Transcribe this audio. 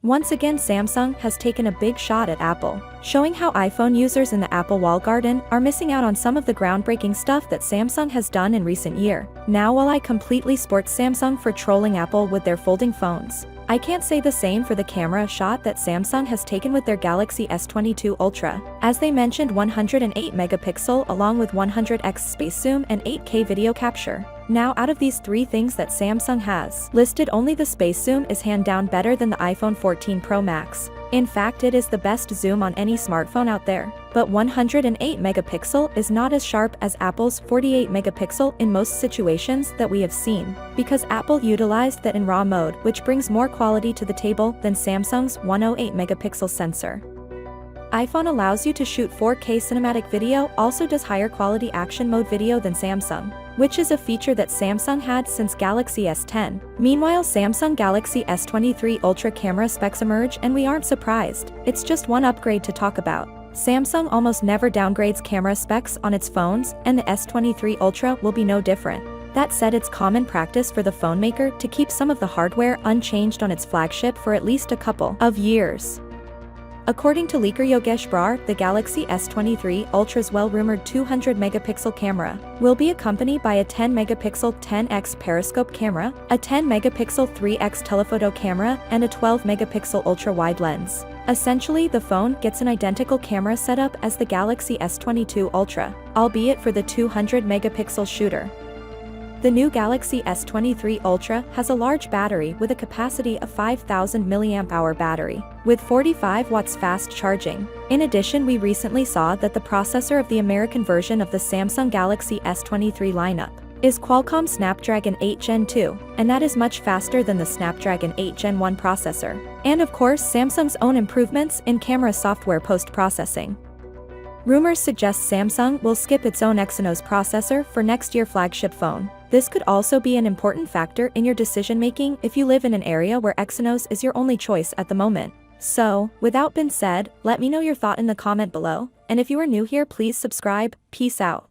Once again, Samsung has taken a big shot at Apple, showing how iPhone users in the Apple wall garden are missing out on some of the groundbreaking stuff that Samsung has done in recent years. Now, while I completely support Samsung for trolling Apple with their folding phones, I can't say the same for the camera shot that Samsung has taken with their Galaxy S22 Ultra, as they mentioned 108 megapixel along with 100x space zoom and 8K video capture. Now, out of these three things that Samsung has listed, only the space zoom is hand down better than the iPhone 14 Pro Max. In fact, it is the best zoom on any smartphone out there. But 108 megapixel is not as sharp as Apple's 48 megapixel in most situations that we have seen, because Apple utilized that in RAW mode, which brings more quality to the table than Samsung's 108 megapixel sensor. iPhone allows you to shoot 4K cinematic video, also does higher quality action mode video than Samsung, which is a feature that Samsung had since Galaxy S10. Meanwhile, Samsung Galaxy S23 Ultra camera specs emerge, and we aren't surprised. It's just one upgrade to talk about. Samsung almost never downgrades camera specs on its phones, and the S23 Ultra will be no different. That said, it's common practice for the phone maker to keep some of the hardware unchanged on its flagship for at least a couple of years. According to leaker Yogesh Brar, the Galaxy S23 Ultra's well-rumored 200-megapixel camera will be accompanied by a 10-megapixel 10x periscope camera, a 10-megapixel 3x telephoto camera, and a 12-megapixel ultra-wide lens. Essentially, the phone gets an identical camera setup as the Galaxy S22 Ultra, albeit for the 200-megapixel shooter. The new Galaxy S23 Ultra has a large battery with a capacity of 5,000 mAh battery, with 45 watts fast charging. In addition, we recently saw that the processor of the American version of the Samsung Galaxy S23 lineup is Qualcomm Snapdragon 8 Gen 2, and that is much faster than the Snapdragon 8 Gen 1 processor. And of course, Samsung's own improvements in camera software post-processing. Rumors suggest Samsung will skip its own Exynos processor for next year's flagship phone. This could also be an important factor in your decision-making if you live in an area where Exynos is your only choice at the moment. So, without being said, let me know your thought in the comment below, and if you are new here, please subscribe. Peace out.